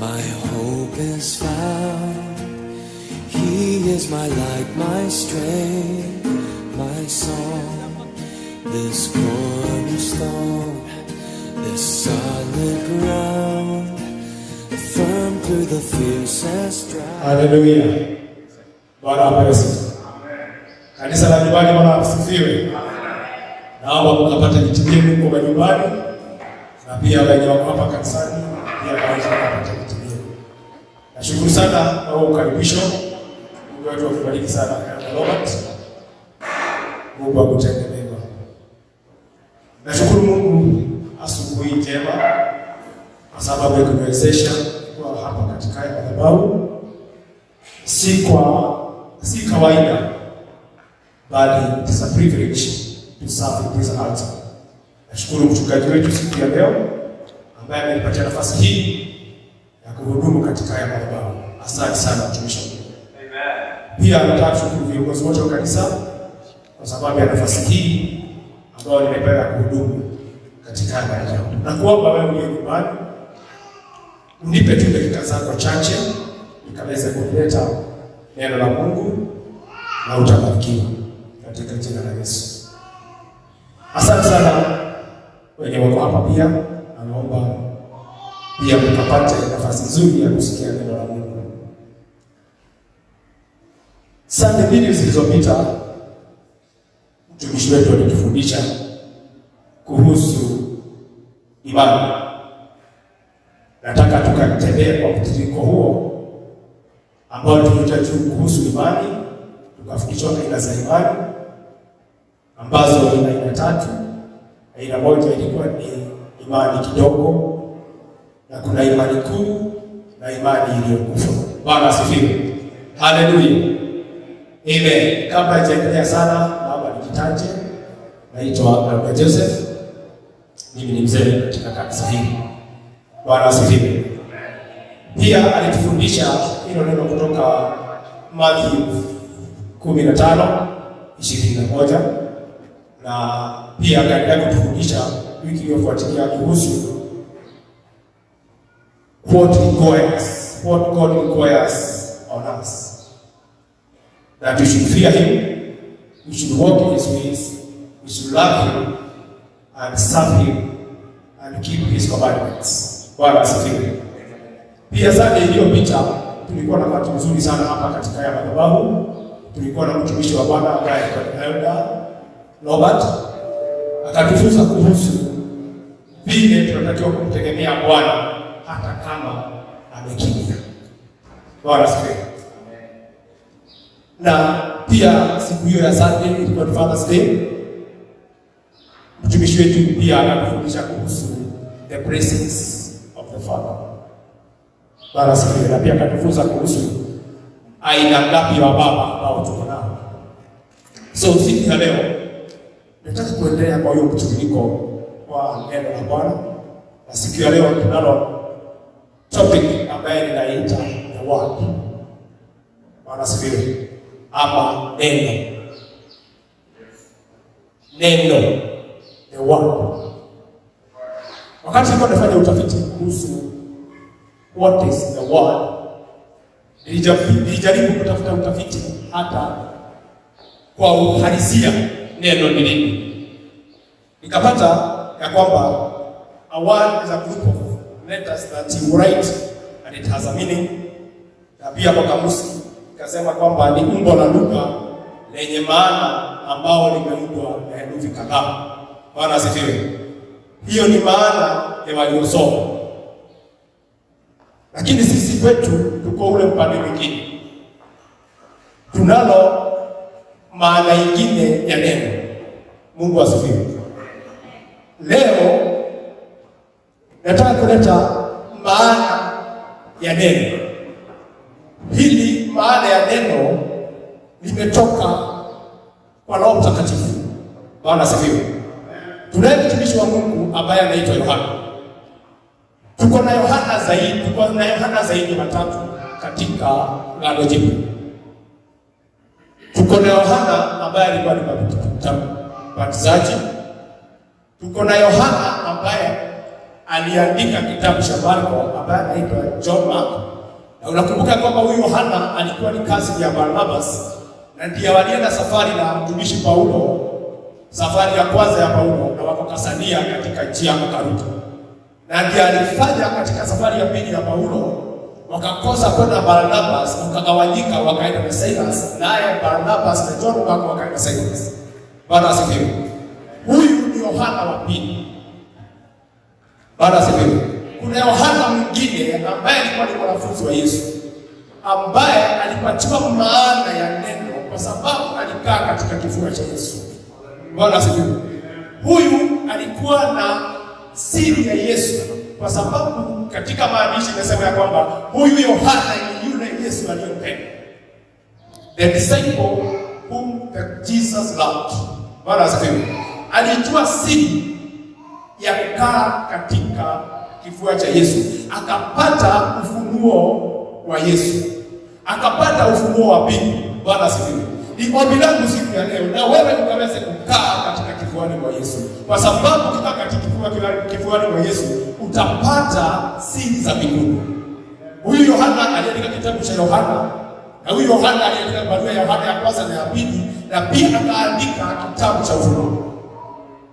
my hope is found. He is my light, my strength, my song. This cornerstone, this solid ground, firm through the fiercest drought. Hallelujah. Bwana apewe sifa. Kanisa la nyumbani, Bwana asifiwe. Naomba mkapate viti vyenu kwa nyumbani, na pia wenye wako hapa kanisani pia wapate viti vyenu. Nashukuru sana kwa ukaribisho. Mungu wetu akubariki sana Robert. Mungu akutende mema. Nashukuru Mungu asubuhi njema kwa sababu ya kuwezesha kwa hapa katika madhabahu. Si kawaida, bali it is a privilege to serve in this altar. Nashukuru mchungaji wetu siku ya leo ambaye amenipatia nafasi hii ya kuhudumu katika haya madhabahu. Asante sana mtumishi. Amen. Pia nataka kushukuru viongozi wote wa kanisa kwa sababu ya nafasi hii ambayo nimepewa kuhudumu katika haya madhabahu. Nakuomba wewe uliye nyumbani unipe tu dakika zako chache nikaweze kuleta neno la Mungu na utabarikiwa katika jina la Yesu. Asante sana wenye wako hapa pia, naomba pia mkapate nafasi nzuri ya kusikia neno la Mungu. Sunday mbili zilizopita mtumishi wetu alitufundisha kuhusu imani. Nataka tukatembee kwa mtiririko huo ambao tulitajua kuhusu imani, tukafundishwa aina za imani ambazo ni aina tatu. Aina moja ilikuwa ni imani kidogo, na kuna imani kuu na imani iliyokufa. Bwana asifiwe. Haleluya. Amen. Kabla hajaendelea sana, naomba nijitaje. Naitwa Alba Joseph. Mimi ni mzee katika kanisa hili. Bwana asifiwe. Pia alitufundisha hilo neno kutoka Mathayo 15:21, na pia akaendelea kutufundisha wiki iliyofuatia kuhusu what God requires on us. That we should fear Him, we should walk in His ways, we should love Him and serve Him and keep His commandments. Bwana asifiwe. Pia Sunday iliyopita tulikuwa na wakati mzuri sana hapa katika ya madhabahu. Tulikuwa na mtumishi wa Bwana ambaye ni Elder Robert, akatufunza kuhusu vile tunatakiwa kumtegemea Bwana hata kama amekimya. Bwana asifiwe. Na pia siku hiyo ya Sunday ilikuwa Father's Day. Mtumishi wetu pia akatufundisha kuhusu the blessings of the Father. Bwana asifiwe. Na pia akatufunza kuhusu aina ngapi ya baba ambao tuko nao. So siku ya leo nataka kuendelea kwa hiyo mtiririko wa neno la Bwana. Na siku ya leo tunalo topic ambayo inaitwa the word. Bwana asifiwe. Ama neno. The word. Wakati nilikuwa nafanya utafiti kuhusu what is the word, nilijaribu kutafuta utafiti hata kwa uhalisia neno ni nini. Nikapata ya kwamba a word is a group of letters that you write and it has a meaning. Na pia kwa kamusi ikasema kwamba ni umbo la lugha lenye maana ambao limeundwa na herufi kadhaa. Bwana asifiwe. Hiyo ni maana ya waliosoma. Lakini sisi kwetu tuko ule upande mwingine. Tunalo maana nyingine ya neno. Mungu asifiwe. Leo nataka kuleta maana ya neno. Hili maana ya neno limetoka kwa Roho Mtakatifu. Bwana asifiwe. Tunaye mtumishi wa Mungu ambaye anaitwa Yohana. Tuko na Yohana zaidi watatu katika Agano Jipya. Tuko na Yohana ambaye alikuwa ni mbatizaji. Tuko na Yohana ambaye aliandika kitabu cha Marko ambaye anaitwa John Mark. Na unakumbuka kwamba huyu Yohana alikuwa ni kazi ya Barnabas, na ndiye walienda safari na mtumishi Paulo, safari ya kwanza ya Paulo, na wakakasania katika njia ya Karuta. Na ndiye alifanya katika safari ya pili ya Paulo, wakakosa kwenda Barnabas, wakagawanyika, wakaenda na Silas, naye Barnabas na John Mark wakaenda Silas. Bwana asifiwe. Huyu ni Yohana wa pili. Bwana asifiwe. Kuna Yohana mwingine ambaye alikuwa ni mwanafunzi wa Yesu, ambaye alipatiwa maana ya neno kwa sababu alikaa katika kifua cha Yesu. Bwana asifiwe. Huyu alikuwa na siri ya Yesu kwa sababu katika maandishi inasema ya kwamba huyu Yohana ni yule Yesu aliyempenda. The disciple whom Jesus loved. Bwana asifiwe. Alijua siri ya kukaa katika kifua cha Yesu, akapata ufunuo wa Yesu, akapata ufunuo wa pili. Bwana asifiwe. Ni ombi langu siku ya leo na wewe ukaweze kukaa katika kifuani mwa Yesu, kwa sababu ukikaa katika kifuani mwa Yesu utapata siri za mbinguni. Huyu Yohana aliandika kitabu cha Yohana, na huyu Yohana aliandika barua ya Yohana ya kwanza na ya pili, na pia akaandika kitabu cha Ufunuo.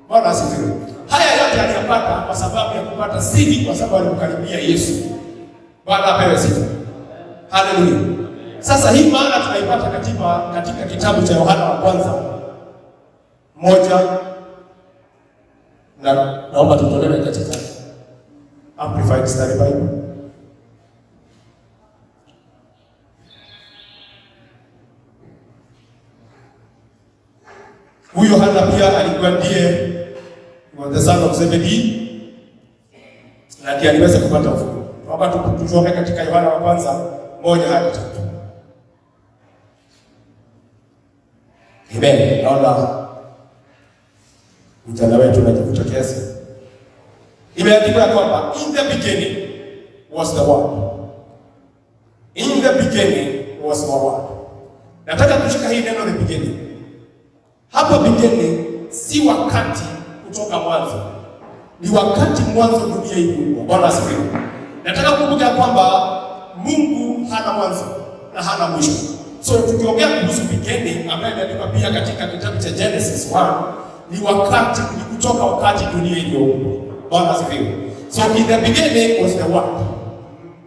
Bwana asifiwe. Haya yote aliyapata kwa sababu ya kupata siri, kwa sababu alimkaribia Yesu. Bwana apewe sifa. Haleluya. Sasa hii maana tunaipata katika kitabu cha Yohana wa kwanza moja, na naomba tutolewe katika Amplified Study Bible. Huyu Yohana pia alikuwa ndiye the son of Zebedee, na ndiye aliweza kupata ufunuo. Naomba tusome katika Yohana wa kwanza 1-3. Amen. Naona mjana wetu anajivuta kiasi. Imeandikwa kwamba in the beginning was the word. In the beginning was the word. Nataka kushika hii neno the beginning. Hapo beginning si wakati kutoka mwanzo, ni wakati mwanzo dunia iliumbwa. Bwana asifiwe. Nataka kukumbuka kwamba Mungu hana mwanzo na hana mwisho. So tukiongea kuhusu beginning ambayo imeandikwa pia katika kitabu cha Genesis 1, ni wakati, ni kutoka wakati dunia iliumbwa. Bwana asifiwe. So in the beginning was the word,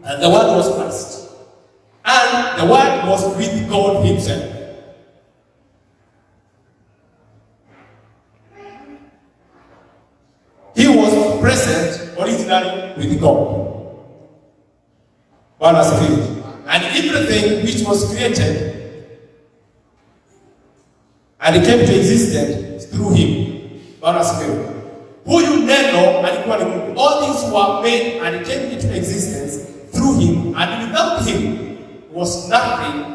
and the word was Christ, and the word was with God himself. He was present originally with God. Bwana asifiwe. And everything which was created and came to existence through him. Bwana asifiwe. Huyu neno alikuwa ni Mungu. All things were made and came into existence through him, and without him was nothing,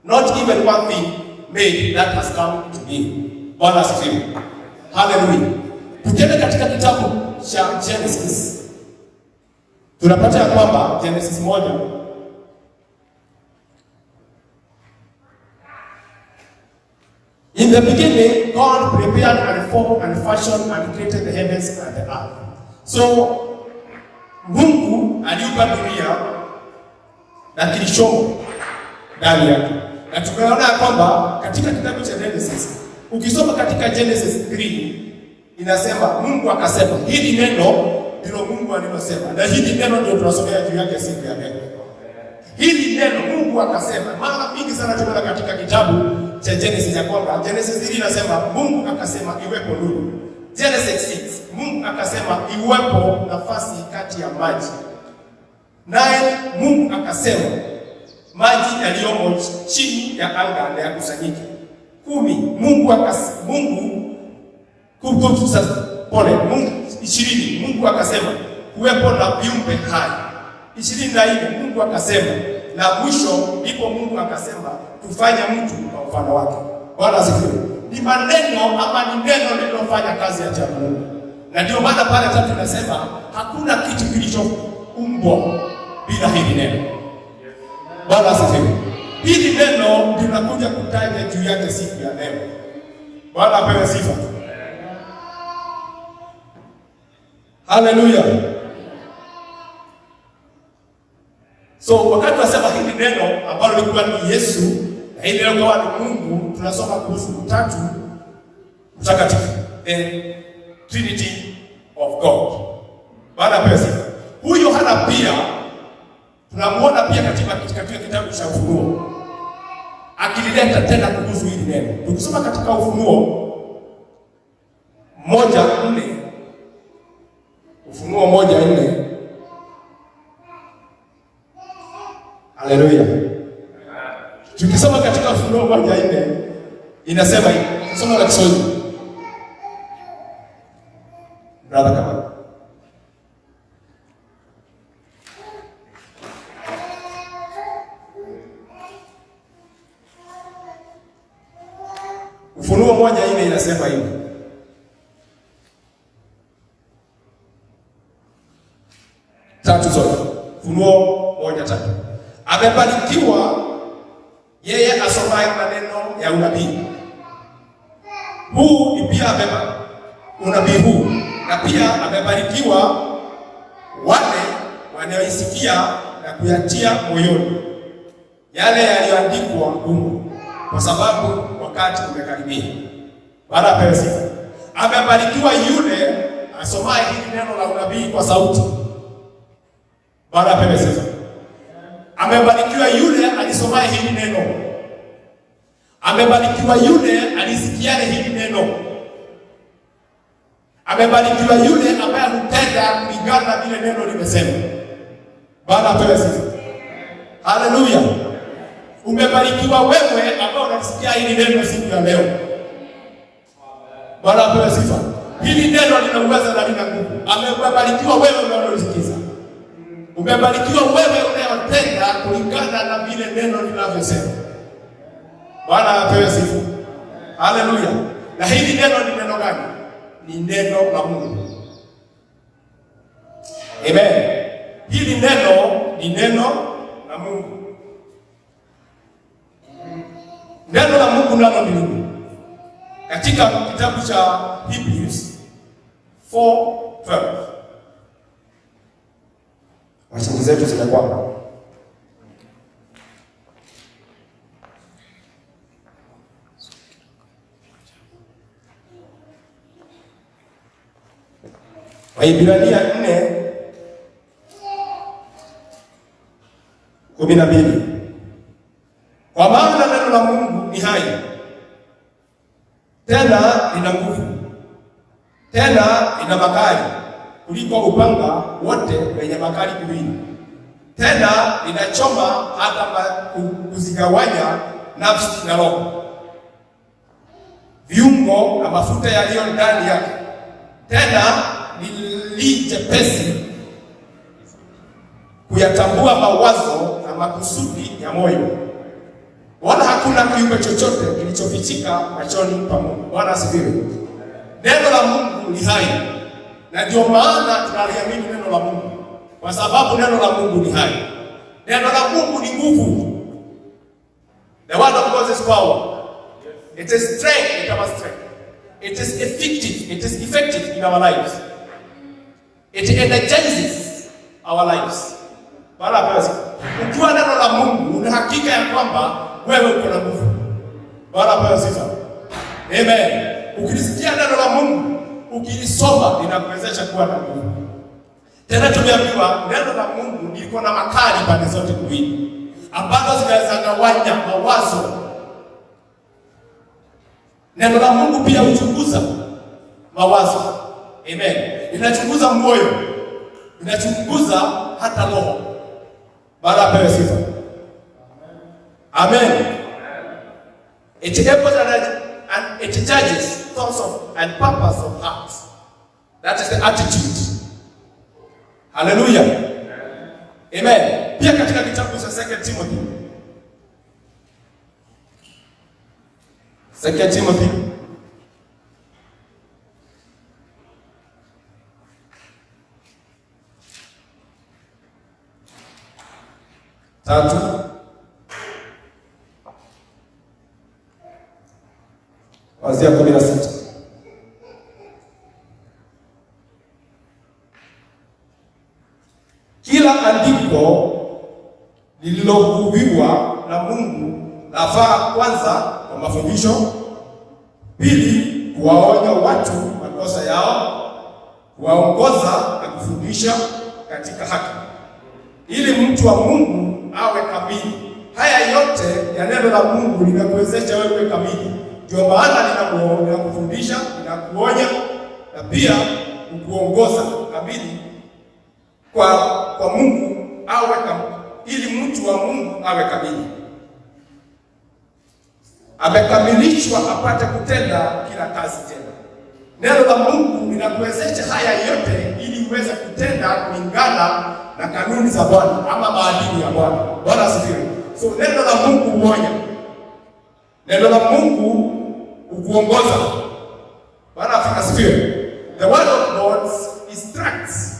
not even one thing made that has come to be. Bwana asifiwe. Hallelujah. Tukienda katika kitabu cha Genesis, tunapata ya kwamba Genesis 1, in the beginning God prepared and formed and fashioned and created the heavens and the earth. So Mungu aliumba dunia na kilichomo ndani yake. Na tumeona kwamba katika kitabu cha Genesis, ukisoma katika Genesis 3 inasema Mungu akasema. Hili neno ndilo Mungu alilosema, na hili neno ndio tunasomea juu yake siku ya leo. Hili neno Mungu akasema. Mara mingi sana tunaona katika kitabu cha Genesis ya kwamba Genesis 3 inasema Mungu akasema iwepo nuru. Genesis 6 Mungu akasema iwepo nafasi kati ya maji. Naye Mungu akasema maji yaliyomo chini ya anga na yakusanyike. 10 Mungu akasema Mungu 20 Mungu akasema kuwepo na viumbe hai. 24 Mungu akasema, na mwisho ndipo Mungu akasema tufanye mtu kwa mfano wake. Bwana asifiwe. Ni maneno ama ni neno lililofanya kazi ya Mungu. Na ndio maana pale 3 inasema hakuna kitu kilichoumbwa bila hili neno. Bwana asifiwe. Hili neno linakuja kutaja juu yake siku ya leo. Bwana apewe sifa. Haleluya. So wakati tunasema hili neno ambalo lilikuwa ni Yesu na hili neno kwa Mungu, tunasoma kuhusu Utatu Mtakatifu, the Trinity of God. Baada ya pesa huyo Yohana pia tunamuona pia katika kitabu cha Ufunuo akilileta tena kuhusu hili neno. Tukisoma katika Ufunuo 1:4, Ufunuo 1:4. Haleluya. Tukisoma katika Ufunuo 1:4 inasema hivi. Soma la Kiswahili. Brother kama Ufunuo 1:4 inasema hivi. Tatu zote. Ufunuo 1:3. Amebarikiwa yeye asomaye maneno ya unabii. Huu ni pia unabii huu, na pia amebarikiwa wale wanaoisikia na kuyatia moyoni yale yaliyoandikwa humo, kwa sababu wakati umekaribia. Baada ya pewa sifa, amebarikiwa yule asomaye hili neno la unabii kwa sauti. Baada ya pewa sifa, amebarikiwa yule alisomaye hili neno. Amebarikiwa yule alisikia hili neno. Amebarikiwa yule ambaye hutenda kulingana na vile neno limesema. Baada ya pewa sifa. Haleluya. Umebarikiwa wewe ambao unasikia hili neno siku ya leo. Bwana apewe sifa. Hili neno lina uwezo na lina nguvu. Umebarikiwa wewe unalosikiza. Umebarikiwa wewe unayotenda kulingana na vile neno linavyosema. Bwana apewe sifa. Haleluya. Na hili neno ni neno gani? Ni neno la Mungu. Amen. Hili neno ni neno la Mungu. Neno la Mungu nalo ni nini? Katika kitabu cha Hebrews 4:12. Wachunguzi zetu zinakwamba Waibrania 4:12. Kwa maana neno la Mungu ni hai, tena lina nguvu, tena lina makali kuliko upanga wote wenye makali kuwili, tena linachoma hata kuzigawanya nafsi na roho, viungo na mafuta yaliyo ndani yake, tena ni jepesi kuyatambua mawazo na makusudi ya moyo, wala hakuna kiumbe chochote kilichofichika machoni pa Mungu. Bwana asifiwe. Neno la Mungu ni hai, na ndio maana tunaliamini neno la Mungu, kwa sababu neno la Mungu ni hai. Neno la Mungu ni nguvu. The word of God is power. It is strength in our strength. It is effective. It is effective in our lives. It energizes our lives. Bwana basi, ukiwa neno la Mungu una hakika ya kwamba wewe uko na nguvu. Bwana basi sifa. Amen. Ukilisikia neno la Mungu, ukilisoma linakuwezesha kuwa na nguvu. Tena tumeambiwa neno la Mungu liko na makali pande zote mbili, ambazo zinaweza gawanya mawazo. Neno la Mungu pia huchunguza mawazo. Amen. Inachunguza moyo, inachunguza hata roho. Bwana apewe sifa. Amen. It enables and it judges thoughts of and purpose of hearts. That is the attitude. Hallelujah. Amen. Pia katika kitabu cha 2 Timothy. 2 Timothy 3 kuanzia 16. Kila andiko lililohubiriwa na Mungu lafaa kwanza kwa mafundisho, pili kuwaonya watu makosa yao, kuwaongoza na kufundisha katika haki, ili mtu wa Mungu awe kamili. Haya yote ya neno la Mungu linakuwezesha wewe kamili. Ndio maana linakufundisha, linakuonya na pia kukuongoza kamili kwa Mungu awe kamili, ili mtu wa Mungu awe kamili, amekamilishwa apate kutenda kila kazi tena. Neno la Mungu linakuwezesha haya yote ili uweze kutenda kulingana na kanuni za Bwana ama maadili ya Bwana. Bwana asifiwe. So neno la Mungu huonya, neno la Mungu hukuongoza. Bwana asifiwe. The word of God instructs,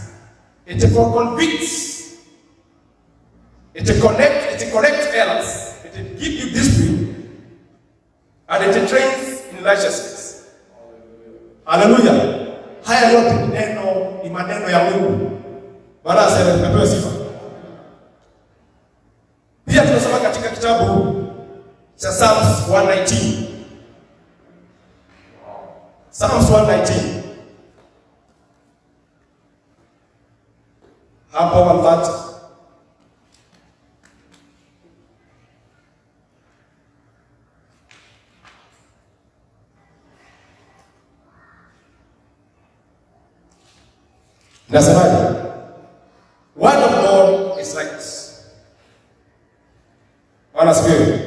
it convicts, it corrects errors, it gives you discipline, and it trains in righteousness. Hallelujah. Haya yote ni maneno ya Mungu. Bwana asifiwe sifa. Pia tunasoma katika kitabu cha Psalms 119. Psalms 119. Hapo 130. Nasemaje? Word of God is right. Bwana asifiwe.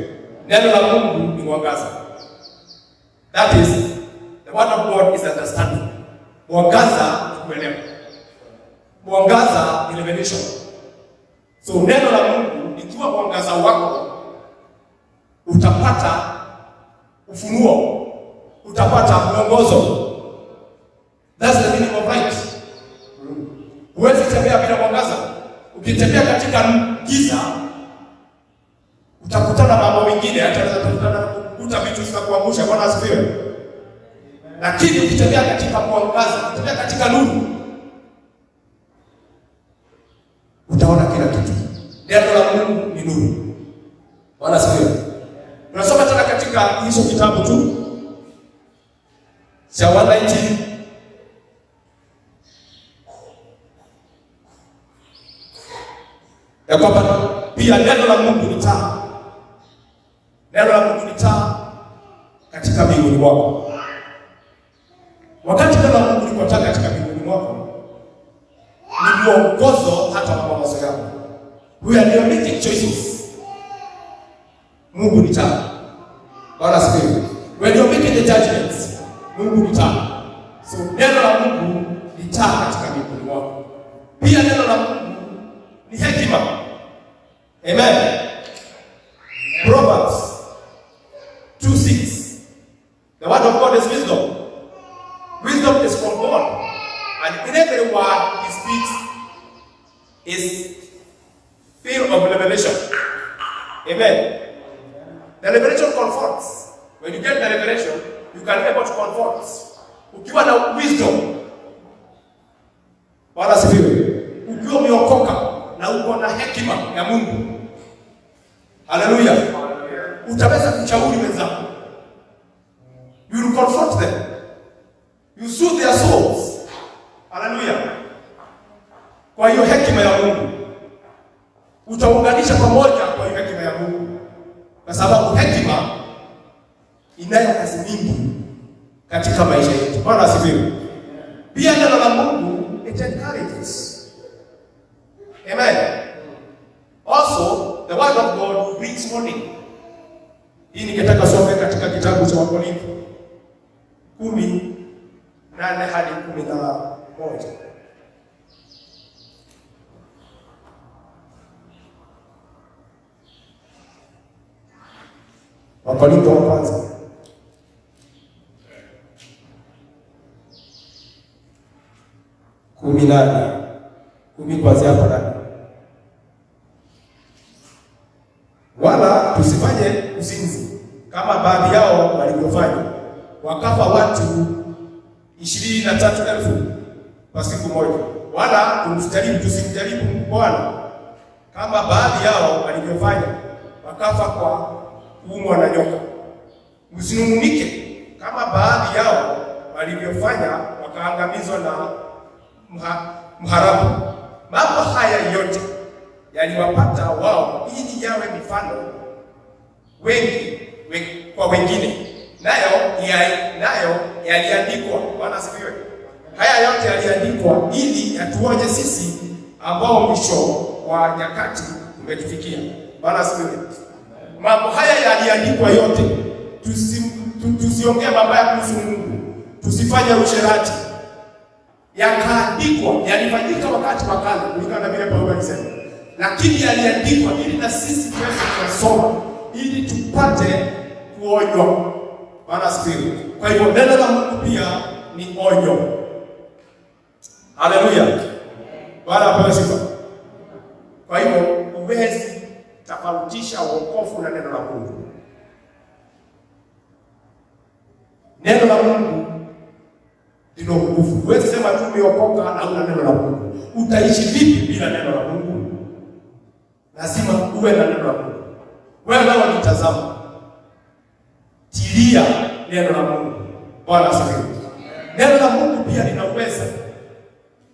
Neno la Mungu ni mwangaza. That is, the word of God is understanding. Mwangaza ni kuelewa. Mwangaza ni revelation. So neno la Mungu ikiwa mwangaza wako, utapata ufunuo, utapata mwongozo. That's the meaning of light. Huwezi tembea bila mwangaza. Ukitembea katika giza, utakutana mambo mengine, hata kukuta vitu vitakuangusha. Bwana asifiwe. Lakini ukitembea katika mwangaza, ukitembea katika nuru, utaona kila kitu. Neno la Mungu ni nuru. Bwana asifiwe. Tunasoma tena katika hizo kitabu tu cha 119. Ya kwamba pia neno la Mungu ni taa. Neno la Mungu ni taa katika mbinguni mwako. Wakati neno la Mungu liko taa katika mbinguni mwako, ni mwongozo hata kwa mawazo yako. We are making choices. Mungu ni taa. Bwana asifiwe. When you are making the judgments, Mungu ni taa. So neno la Mungu ni taa katika mbinguni mwako. Pia neno la Mungu ni hekima. Amen. Proverbs 2:6. The word of God is wisdom. Wisdom is from God, and in every word He speaks is filled of revelation. Amen. The revelation comforts. When you get the revelation, you can be able to comfort. Ukiwa na wisdom, Bwana asifiwe. Ukiwa umeokoka na uko na hekima ya Mungu, haleluya, utaweza kushauri wenzako. You will comfort them. You soothe their souls. Haleluya. Kwa hiyo hekima ya Mungu utaunganisha pamoja, kwa hiyo hekima ya Mungu, kwa sababu hekima inayo kazi nyingi katika maisha yetu. Bwana asifiwe. Pia neno la Mungu it encourages. Amen. Also, the word of God brings morning. Hii ningetaka some katika kitabu cha Wakorintho 10:8 hadi 11. Wakorintho wa kwanza 10 kuanzia hapo ndani. Wala tusifanye uzinzi kama baadhi yao walivyofanya, wakafa watu 23,000 kwa siku moja, wala tusimjaribu Bwana kama baadhi yao walivyofanya wakafa kwa kuumwa na nyoka. Msinung'unike kama baadhi yao walivyofanya wakaangamizwa na mharabu. Mambo haya yote yaliwapata wao ili yawe mifano kwa wengine, nayo yaliandikwa. Bwana asifiwe. Haya yote yaliandikwa ili yatuonye sisi ambao mwisho wa nyakati umetufikia. Bwana asifiwe. Mambo haya yaliandikwa yote, tusiongee mabaya kuhusu Mungu, tusifanye usherati. Yakaandikwa, yalifanyika wakati wa kale kulingana na vile Paulo alisema, lakini yaliandikwa ili na sisi tuweze kusoma ili tupate kuonywa. Bwana asifiwe. Kwa hivyo neno la Mungu pia ni onyo. Haleluya. Bwana apewe sifa. Kwa hivyo huwezi tofautisha wokovu na neno la Mungu. Neno la Mungu ndilo nguvu. Huwezi sema tu umeokoka na huna neno la Mungu. Utaishi vipi bila neno la Mungu? Lazima uwe na neno la Mungu. Wewe leo unitazama, tilia neno la Mungu. Bwana asifiwe. Neno la Mungu pia lina uwezo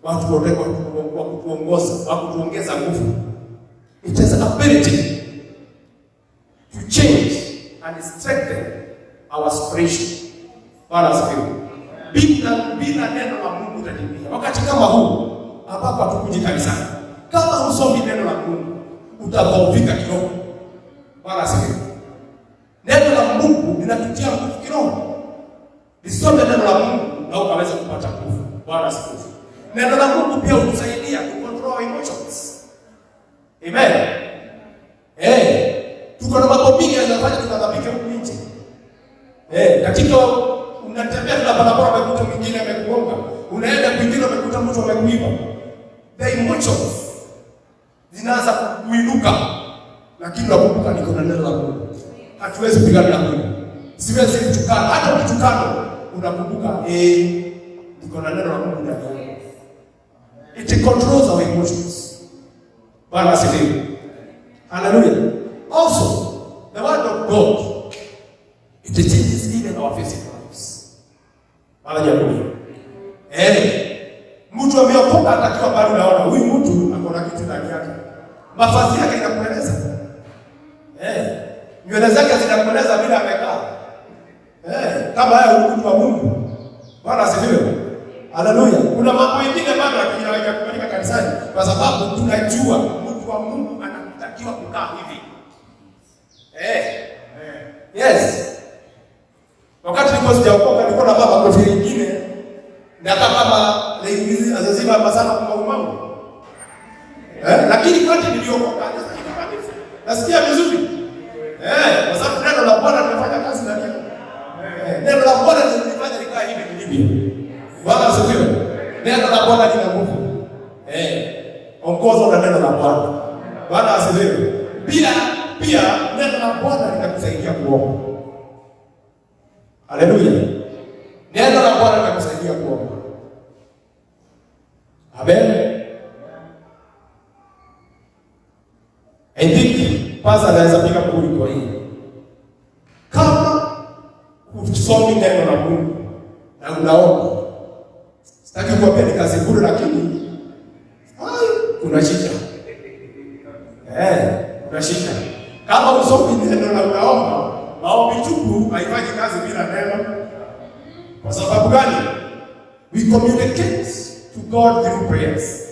wa kutuongoza, wa kutuongeza nguvu. It has an ability to change and strengthen our spirit. Bwana asifiwe. Bila neno la Mungu utatimia. Wakati kama huu ambapo hatukuji kanisani, kama usomi neno la Mungu utadhoofika kiroho. Bwana asifiwe. Neno la Mungu linatutia nguvu kiroho. Lisome neno la Mungu na ukaweza kupata nguvu. Bwana asifiwe. Neno la Mungu pia hutusaidia kucontrol emotions. Amen. Tuko na mambo mengi yanayofanya tunadhabike huku nje. Katika unatembea na barabara umekuta mwingine amekugonga. Unaenda kwingine umekuta mtu amekuiba. The emotions zinaanza kuinuka. Lakini nakumbuka niko na neno la Mungu. Hatuwezi kupigana na Mungu. Siwezi kutukana. Hata ukitukana unakumbuka niko na neno la Mungu ndani yangu. It controls our emotions. Bwana asifiwe. Hallelujah. Also, the word of God, it changes even our physical lives. Hallelujah. Mtu ameokoka atakiwa bado naona huyu mtu akona kitu ndani yake. Mavazi yake yanakueleza. Nywele zake zinakueleza bila amekaa. Kama haya mtu wa Mungu. Bwana asifiwe. Haleluya. Kuna mambo mengine bado yakifanyika kanisani kwa sababu tunajua mtu wa Mungu anatakiwa kukaa hivi. Yes. Wakati nilikuwa sijaokoka nilikuwa na baba kofia nyingine na kama hizi azazima sana kwa mambo. Lakini wakati niliokoka nasikia vizuri. Kwa sababu neno la Bwana linafanya kazi ndani yangu. Neno la Bwana linafanya nikaa hivi nilivyo. Bwana asifiwe. Neno la Bwana lina nguvu. Ongozwa na neno la Bwana. Bwana asifiwe. Pia neno la Bwana linakusaidia kuomba. Haleluya. Neno la Bwana linakusaidia kuomba. Amen. I think pastor anaweza piga kuri kwa hii. Kama usomi neno la Mungu na unaomba, sitaki kuambia ni kazi bure, lakini kuna shida. Kuna shida. Kama usomi neno na unaomba, maombi tupu haifanyi kazi bila neno. Kwa sababu gani? We communicate to God through prayers.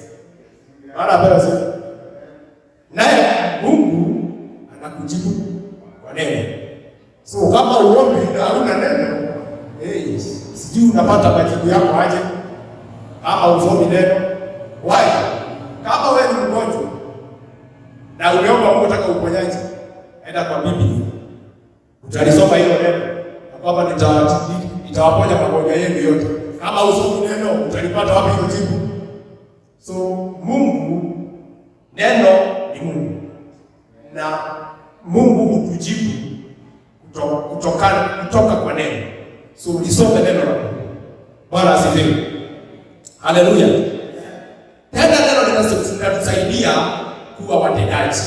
Maana basi naye Mungu anakujibu kwa neno. So kama uombi na huna neno, sijui unapata majibu yako aje ama usomi neno. Why? Kama wewe ni mgonjwa na umeomba Mungu ataka uponyaji, enda kwa Biblia. Utalisoma hilo neno. Kwamba nitawaponya magonjwa yenu yote. Kama usomi neno, utalipata wapi hilo jibu? So Mungu, neno ni Mungu. Na Mungu hutujibu kutoka kwa neno. So usome neno la Mungu. Bwana asifiwe. Haleluya. Tena neno linatusaidia kuwa watendaji.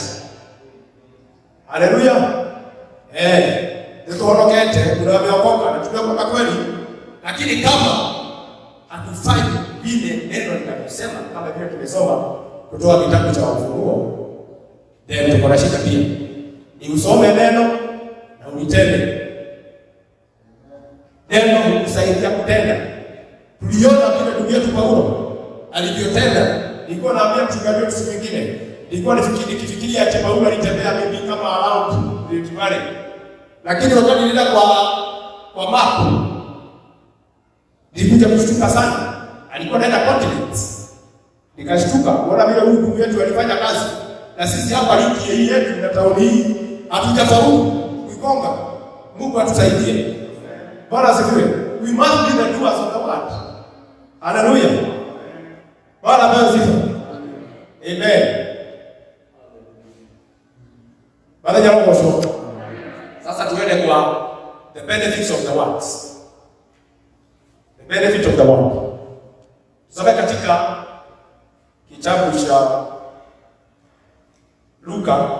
Haleluya. Tutohorokete, tunaokoka na tunaokoka kweli, lakini kama hatufanyi vile neno linasema, kama vile tumesoma kutoka kitabu cha Ufunuo, ndio tuko na shida pia. Ni usome neno na uitende. Neno hukusaidia kutenda. Tuliona vile ndugu yetu Paulo alivyotenda. Nilikuwa naambia mchungaji wetu siku nyingine, nilikuwa nikifikiria ati Paulo alitembea mimi kama around the valley. Lakini wakati nilienda kwa map, nilikuja kushtuka sana. Alikuwa anaenda continent. Nikashtuka kuona vile huyu ndugu yetu alifanya kazi. Na sisi hapa ligi hii yetu na tauni hii hatujafaulu kuikonga. Mungu atusaidie. Bwana asifiwe. We must be the doers of the word. Hallelujah. Bwana asifiwe. Amen. Baada ya hapo sasa tuende kwa the benefits of the word. The benefit of the word. Tusome katika kitabu cha Luka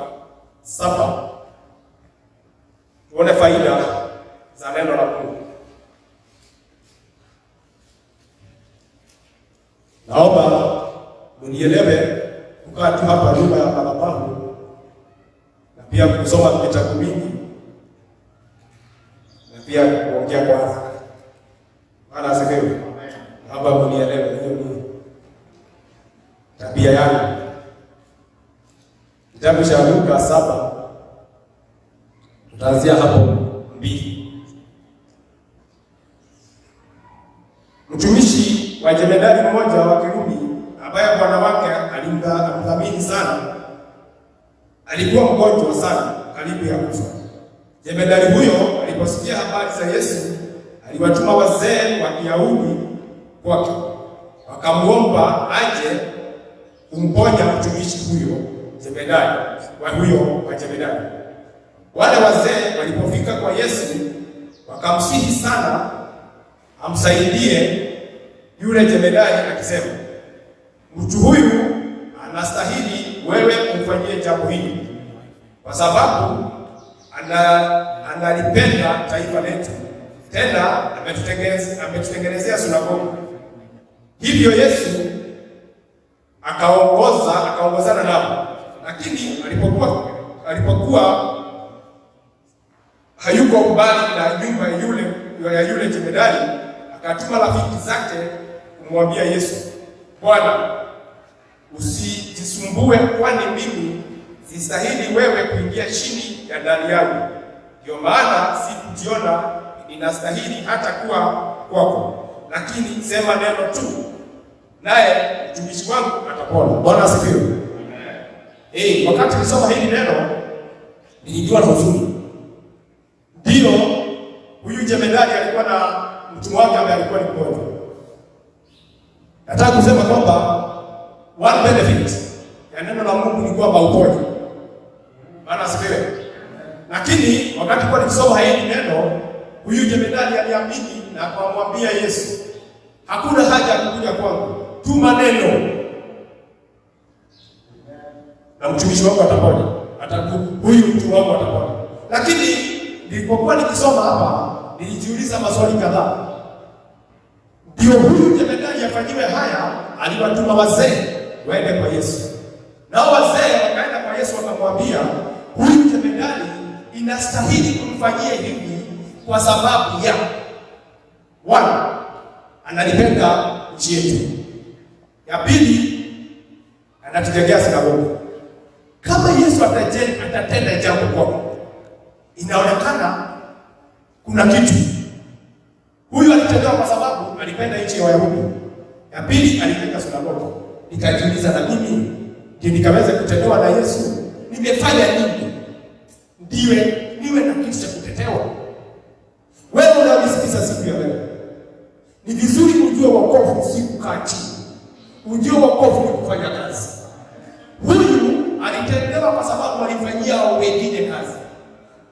7. Tuone faida za neno la Mungu. Naomba mnielewe kukaa tu hapa nyuma ya madhabahu na pia kusoma vitabu vingi na pia kuongea kwa haraka. Maana asifiwe. Naomba mnielewe, hiyo ni tabia yangu. Kitabu cha Luka 7 tutaanzia hapo 2. Mtumishi wa jemedari mmoja wa Kirumi ambaye bwana wake alimdhamini sana alikuwa mgonjwa sana, karibu ya kufa. Jemedari huyo aliposikia habari za Yesu aliwatuma wazee wa Kiyahudi kwake, wakamuomba aje kumponya mtumishi huyo jemedari wa jemedari. Wale wazee walipofika kwa Yesu wakamsihi sana amsaidie yule jemedari, akisema, mtu huyu anastahili wewe kumfanyia jambo hili, kwa sababu analipenda taifa letu, tena ametutengenezea sinagogi. Hivyo Yesu akaongozana nao, lakini alipokuwa hayuko mbali na nyumba yule jemedari, akatuma rafiki zake kumwambia Yesu, Bwana, usijisumbue, kwani mimi sistahili wewe kuingia chini ya dari yangu. Ndio maana sikujiona ninastahili hata kuwa kwako, lakini sema neno tu, naye mtumishi wangu atapona. Bwana asifiwe. Wakati nisoma hili neno nilijua na huzuni. Ndio huyu jemedari alikuwa na mtu wake ambaye alikuwa ni mgonjwa. Nataka kusema kwamba one benefit ya neno la Mungu ni kwamba uponye. Bwana asifiwe. Lakini wakati kwa nikisoma hili neno, huyu jemedari aliamini na akamwambia Yesu, hakuna haja ya kuja kwangu, tuma neno na mtumishi wako atapona. Huyu mtu wako atapona. Lakini nilipokuwa nikisoma hapa, nilijiuliza maswali kadhaa. Ndio huyu jemedari afanyiwe haya, aliwatuma wazee waende kwa Yesu. Nao wazee wakaenda kwa Yesu wakamwambia, huyu jemedari inastahili kumfanyia hivi kwa sababu ya analipenda nchi yetu. Ya pili, anatujengea sinagogi. Kama Yesu atatenda jambo kwako, inaonekana kuna kitu. Huyu alitendewa kwa sababu alipenda nchi ya Wayahudi. Ya pili, alipenda sinagogi. Nikajiuliza, na mimi ndio nikaweza kutendewa na Yesu? Nimefanya nini niwe na kitu cha kutetewa? Wewe unanisikiza siku ya leo, ni vizuri ujue wokovu si kukaa chini. Ujue wokovu ni kufanya kazi. Huyu alitendewa kwa sababu alifanyia wengine kazi,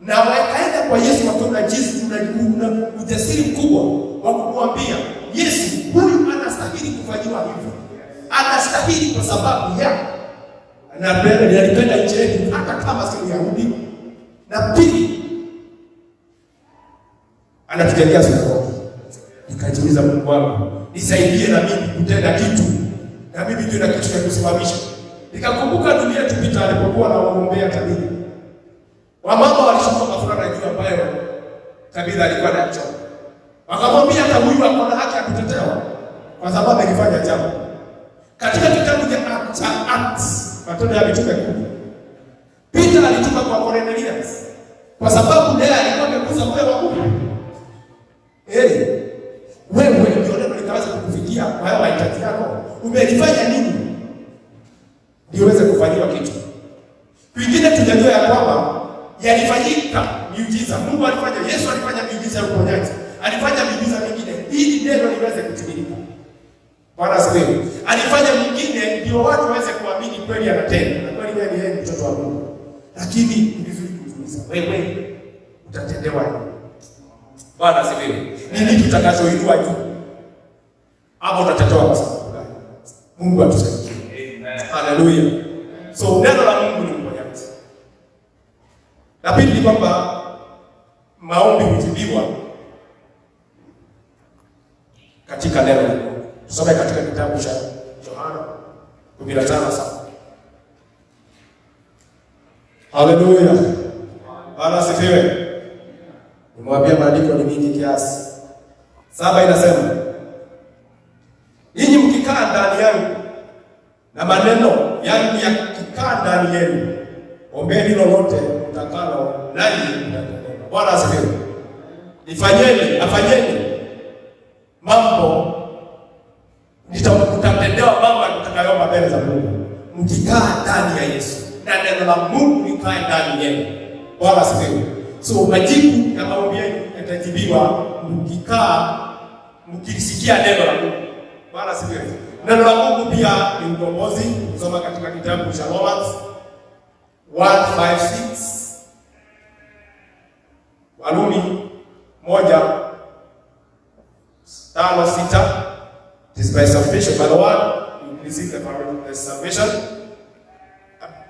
na wakaenda kwa Yesu wakiona jinsi una ujasiri mkubwa wa kumwambia Yesu, huyu anastahili kufanya kufanyiwa hivyo. Anastahili kwa sababu ya alipenda nchi yetu hata kama si Myahudi. Na pili, anatujengea sinagogi. Nikajiuliza, Mungu wangu, nisaidie na mimi kutenda kitu, na mimi ndio na kitu cha kusimamisha. Nikakumbuka dunia tupita alipokuwa anaombea Tabitha. Wamama walishuka mafuta na juu ambayo Tabitha alikuwa anacho. Wakamwambia hata huyu ako na haki ya kutetewa kwa sababu alifanya jambo. Katika kitabu cha Acts, Matendo ya Mitume 10, Peter alituma kwa Cornelius kwa sababu ndiye alikuwa amekuza moyo wa Mungu. Wewe ndio neno litaweza kukufikia kwa hayo mahitaji yako. Umelifanya nini ndio uweze kufanyiwa kitu? Pengine tunajua ya kwamba yalifanyika miujiza. Mungu alifanya, Yesu alifanya miujiza ya uponyaji. Alifanya miujiza mingine ili neno liweze kutimilika. Bwana asifiwe. Alifanya mingine ndio watu waweze kuamini kweli anatenda. Na kweli yeye ni mtoto wa Mungu. Lakini ni vizuri kujiuliza, wewe utatendewa nini? Bwana asifiwe. Nini tutakachoinua juu? Hapo utatetewa kwa sababu gani? Mungu atusaidie. Amen. Haleluya. So neno la Mungu ni uponyaji. Na pili ni kwamba maombi hujibiwa katika neno la Mungu. Tusome katika kitabu cha Yohana 15:7. Haleluya. Bwana asifiwe. Nimwambia maandiko ni mingi kiasi. 7 inasema, ninyi mkikaa ndani yangu na maneno yangu yakikaa ndani yenu, ombeni lolote mtakalo nanyi mtatendewa. Bwana asifiwe. Afanyeni mambo mtatendewa mambo mtakayoomba mbele za Mungu. Mkikaa ndani ya Yesu na neno la Mungu likae ndani yenu. Bwana asifiwe. So majibu ya maombi yenu yatajibiwa mkisikia neno la Mungu. Bwana asifiwe. Neno la Mungu pia ni ukombozi. Kusoma katika kitabu cha Romans 1:5-6. Warumi 1:5-6. It is by salvation by the word you receive the salvation.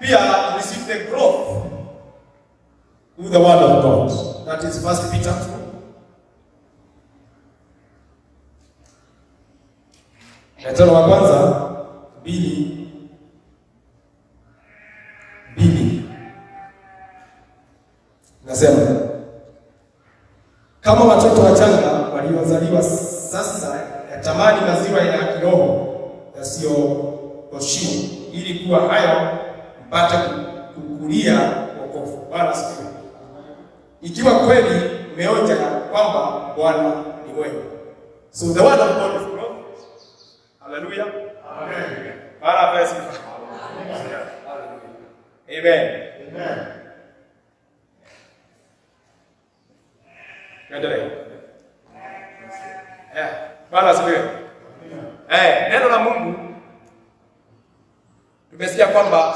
Pia you receive the growth through the word of God. That is 1 Peter 2. Petro wa kwanza 2:2 nasema, kama watoto wachanga waliozaliwa sasa yatamani maziwa ya kiroho yasiyokoshiwa, ili kuwa hayo mpate kukulia wokovu. Bwana asifiwe. Ikiwa kweli mmeonja kwamba Bwana ni mwema. So the word of God is growth. Hallelujah. Amen. Bwana asifiwe. Amen. Amen. Endelea. Bwana asifiwe. Neno la Mungu tumesikia kwamba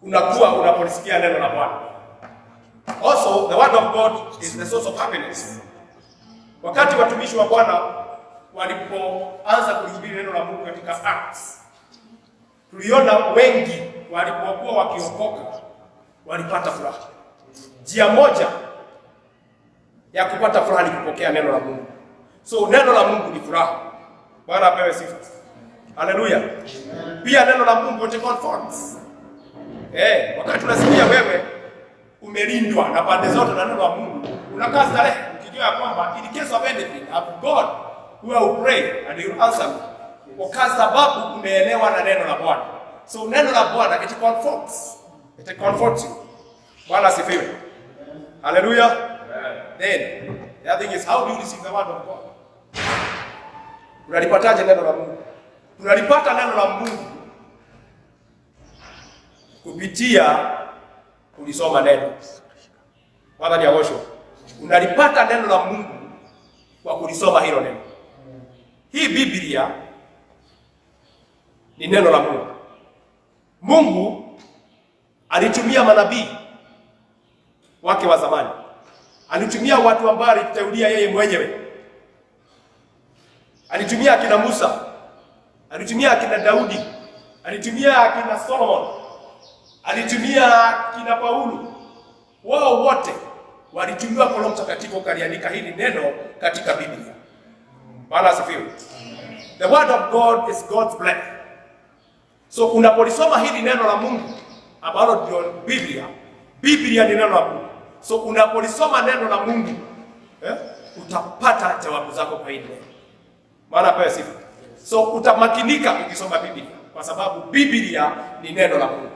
unakuwa unapolisikia neno la Bwana. Also, the word of God is the source of happiness. Wakati watumishi wa Bwana walipoanza kulihubiri neno la Mungu katika Acts, tuliona wengi walipokuwa wakiokoka walipata furaha. Njia moja ya kupata furaha ni kupokea neno la Mungu. So neno la Mungu ni furaha. Bwana apewe sifa. Haleluya. Pia neno la Mungu it comforts. Wakati unasikia wewe umelindwa na pande zote na neno la Mungu, unakaa starehe ukijua kwamba in case of anything, God will pray and he will answer. Kwa sababu umeelewa na neno la Bwana. So neno la Bwana it comforts. It comforts you. Bwana asifiwe. Haleluya. Then the other thing is, how do you receive the word of God? Unalipataje neno la Mungu? Unalipata neno la Mungu kupitia kulisoma neno. Bwana ni awosho. Unalipata neno la Mungu kwa kulisoma hilo neno. Hii Biblia ni neno la Mungu. Mungu alitumia manabii wake wa zamani. Alitumia watu ambao aliteulia yeye mwenyewe. Alitumia akina Musa alitumia akina Daudi, alitumia akina Solomon, alitumia akina Paulo. Wao wote walitumiwa kwa Roho Mtakatifu kaliandika hili neno katika Biblia. Bwana asifiwe. The word of God is God's breath. So unapolisoma hili neno la Mungu ambalo ndio Biblia, Biblia ni neno la Mungu. So unapolisoma neno la Mungu, utapata jawabu zako kwa hili neno. Maana kwa sifa. So utamakinika ukisoma Biblia kwa sababu Biblia ni neno la Mungu.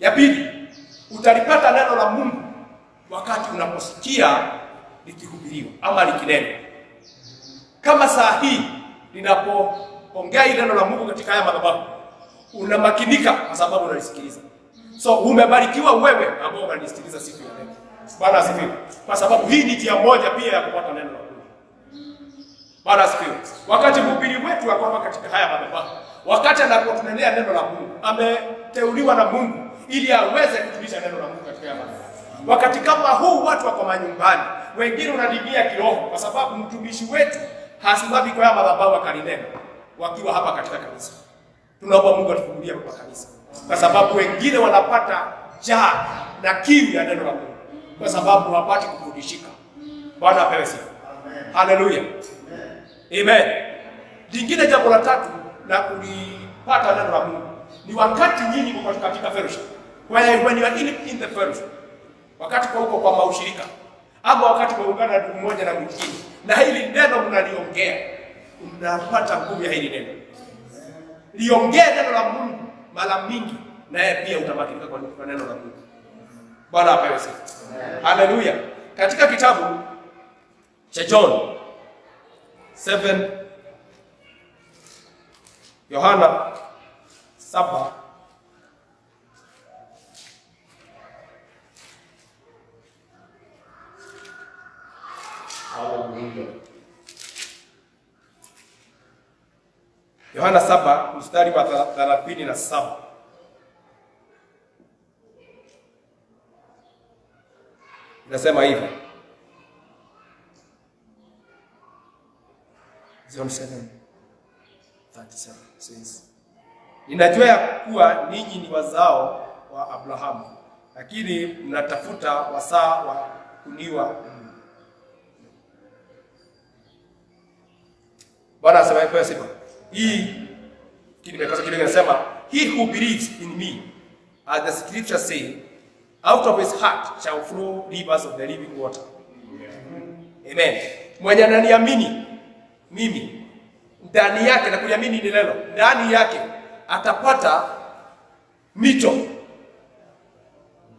Ya pili, utalipata neno la Mungu wakati unaposikia likihubiriwa ama likinenwa. Kama saa hii ninapoongea hili neno la Mungu katika haya madhabahu, unamakinika kwa sababu unalisikiliza. So umebarikiwa wewe ambao unanisikiliza siku ya leo. Bwana asifiwe. Kwa sababu hii ni njia moja pia ya kupata neno la Mungu. Bwana asifiwe. Wakati mhubiri wetu akawa katika haya madhabahu, wakati anapotunenea neno la Mungu, ameteuliwa na Mungu ili aweze kutumisha neno la Mungu katika haya madhabahu. Wakati kama huu watu wako manyumbani, wengine unadibia kiroho kwa sababu mtumishi wetu hasimami kwa haya madhabahu akalinena wakiwa hapa katika kanisa. Tunaomba Mungu atufungulie kwa kanisa. Kwa sababu wengine wanapata njaa na kiu ya neno la Mungu kwa sababu hawapati kufundishika. Bwana apewe sifa. Haleluya. Amen. Lingine jambo la tatu la kulipata neno la Mungu ni wakati nyinyi mko katika fellowship. When you are in the fellowship. Wakati kwa huko kwa maushirika ama wakati kwa ungana na mmoja na mwingine na hili neno mnaliongea, unapata nguvu ya hili neno. Liongea neno la Mungu mara mingi naye pia utamakilika kwa neno la Mungu. Bwana apewe sifa. Haleluya. Katika kitabu cha John 7 Yohana 7 Yohana 7 mstari wa 37. Nasema hivi. John 7:37 says, ninajua ya kuwa ninyi ni wazao wa Abrahamu, lakini mnatafuta wasaa wa kuniua. Bwana asema kwa sifa. Hii kimekaza kile kinasema, he who believes in me, as the scripture say, out of his heart shall flow rivers of the living water. Amen. Mwenye ananiamini mimi, ndani yake, na kuamini ni neno, ndani yake atapata mito.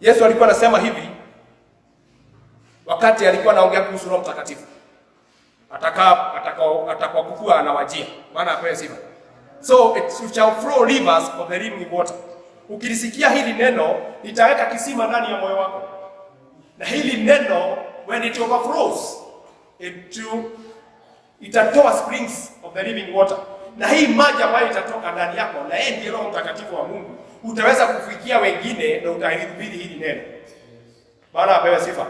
Yesu alikuwa anasema hivi wakati alikuwa anaongea kuhusu Roho Mtakatifu. Atakapokuwa anawajia. Maana apewe sifa. So it shall flow rivers of the living water. Ukilisikia hili neno, litaweka kisima ndani ya moyo wako. Na hili neno, when it overflows, itatoa springs of the living water. Na hii maji ambayo itatoka ndani yako, na yeye ndiye Roho Mtakatifu wa Mungu, utaweza kufikia wengine na utahubiri hili neno. Bwana apewe sifa.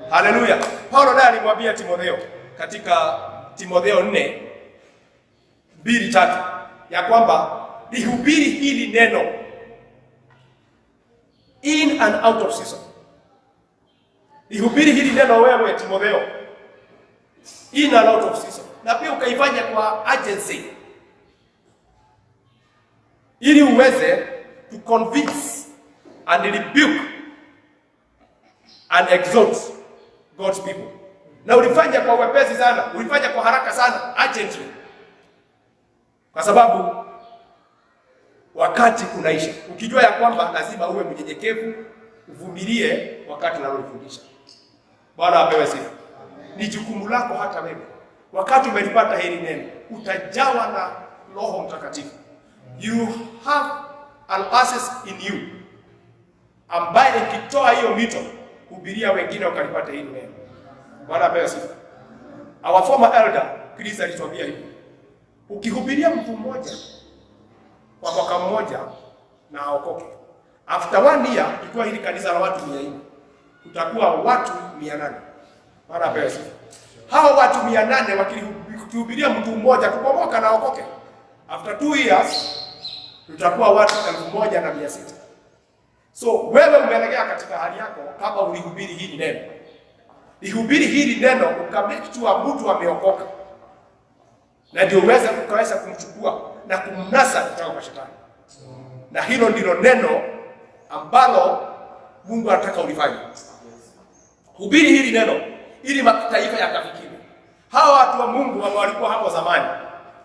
Haleluya. Paulo naye alimwambia Timotheo katika Timotheo 4:2-3 ya kwamba lihubiri hili neno in and out of season. Lihubiri hili neno wewe Timotheo in and out of season. Na pia ukaifanya kwa agency ili uweze to convince and rebuke and exhort God's people. Na ulifanya kwa wepesi sana, ulifanya kwa haraka sana, urgently. Kwa sababu wakati unaisha. Ukijua ya kwamba lazima uwe mnyenyekevu, uvumilie wakati unalofundisha. Bwana apewe sifa. Ni jukumu lako hata wewe. Wakati umelipata hili neno, utajawa na Roho Mtakatifu. You have an access in you ambaye ikitoa hiyo mito kuhubiria wengine wakalipata hili neno. Bwana apewe sifa. Our former elder Chris alituambia hivi. Ukihubiria mtu mmoja kwa mwaka mmoja na aokoke, after 1 year ikiwa hili kanisa la watu 400, utakuwa watu 800. Bwana apewe sifa. Hao watu 800 wakihubiria mtu mmoja kupomoka na aokoke, After 2 years tutakuwa watu 1,600. So wewe umelegea katika hali yako kama ulihubiri hili neno. Lihubiri hili neno ukamake sure mtu ameokoka. Na ndio ukaweza kumchukua na kumnasa kutoka kwa shetani. Na hilo ndilo neno ambalo Mungu anataka ulifanye. Hubiri hili neno ili mataifa yakafikiri. Hawa watu wa Mungu ambao walikuwa hapo zamani,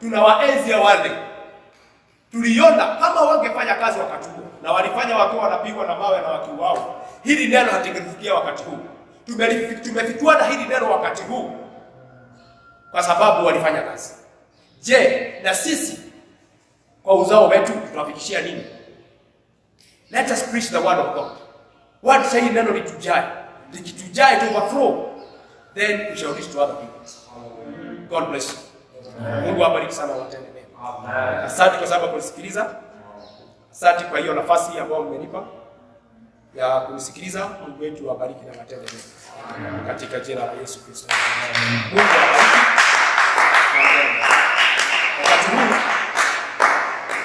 tunawaenzi wale. Tuliona kama wangefanya kazi wakati huo na walifanya wakiwa wanapigwa na mawe na wakiuawa, hili neno hatingefikia wakati huu. Tumefikiwa na hili neno wakati huu kwa sababu walifanya kazi. Je, na sisi kwa uzao wetu tutafikishia nini? Let us preach the word of God. Word say neno litujae. Likitujae to overflow, then we shall reach to other people. God bless you. Mungu awabariki sana watende mema. Asante kwa sababu kunisikiliza. Asante kwa hiyo nafasi ambayo mmenipa ya kunisikiliza. Mungu wetu awabariki na matendo mema. Katika jina la Yesu Kristo. Mungu awabariki. Wakati huu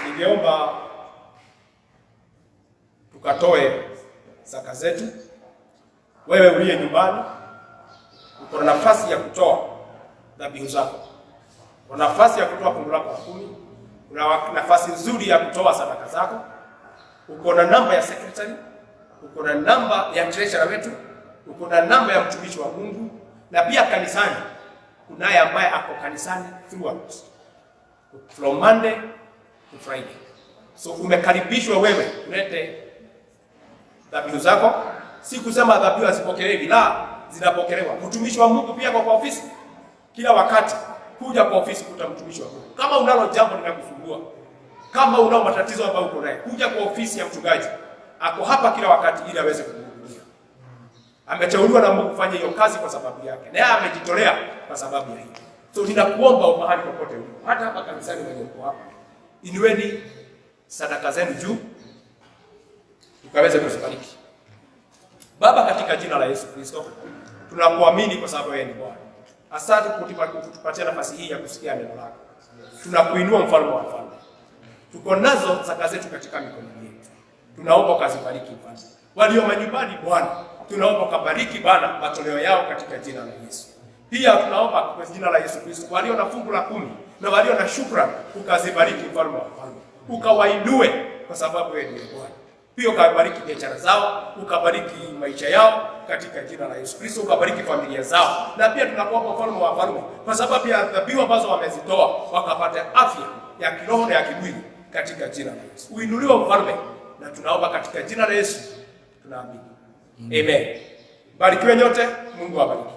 ningeomba tukatoe zaka zetu. Wewe uliye nyumbani uko na nafasi ya kutoa dhabihu zako. Uko na nafasi ya kutoa fungu lako la 10. Una nafasi nzuri ya kutoa sadaka zako. Uko na namba ya secretary, uko na namba ya treasurer wetu, uko na namba ya mtumishi wa Mungu, na pia kanisani kunaye ambaye ako kanisani throughout from Monday to Friday. So umekaribishwa wewe ulete dhabihu zako. Si kusema dhabihu hazipokelewi, la, zinapokelewa. Mtumishi wa Mungu pia kwa ofisi kila wakati kuja kwa ofisi kuta mtumishi wa Mungu. Kama unalo jambo linakusumbua, kama unao matatizo ambayo uko naye, kuja kwa ofisi ya mchungaji. Ako hapa kila wakati ili aweze kukuhudumia. Ameteuliwa na Mungu kufanya hiyo kazi kwa sababu yake. Na yeye amejitolea kwa sababu ya hiyo. So ninakuomba mahali popote ulipo, hata hapa kanisani wenye uko hapa, inueni sadaka zenu juu tukaweze kuzibariki. Baba, katika jina la Yesu Kristo, tunakuamini kwa sababu wewe ni Bwana. Asante kutupatia nafasi hii ya kusikia neno lako. Tunakuinua mfalme wa wafalme. Tuko nazo zaka zetu katika mikono yetu. Tunaomba ukazibariki Bwana. Walio manyumbani Bwana, tunaomba ukabariki Bwana matoleo yao katika jina la Yesu. Pia tunaomba kwa jina la Yesu Kristo, walio na fungu la 10 na walio na shukrani, ukazibariki mfalme wa wafalme. Ukawainue kwa sababu wewe ni Bwana. Pia ukabariki biashara zao, ukabariki maisha yao katika jina la Yesu Kristo, ukabariki familia zao. Na pia tunakuomba mfalme wa wafalme, kwa sababu ya dhabihu ambazo wamezitoa, wakapata afya ya kiroho na ya kimwili katika jina la Yesu. Uinuliwe mfalme, na tunaomba katika jina la Yesu tunaamini. Amen. Barikiwe nyote, Mungu awabariki.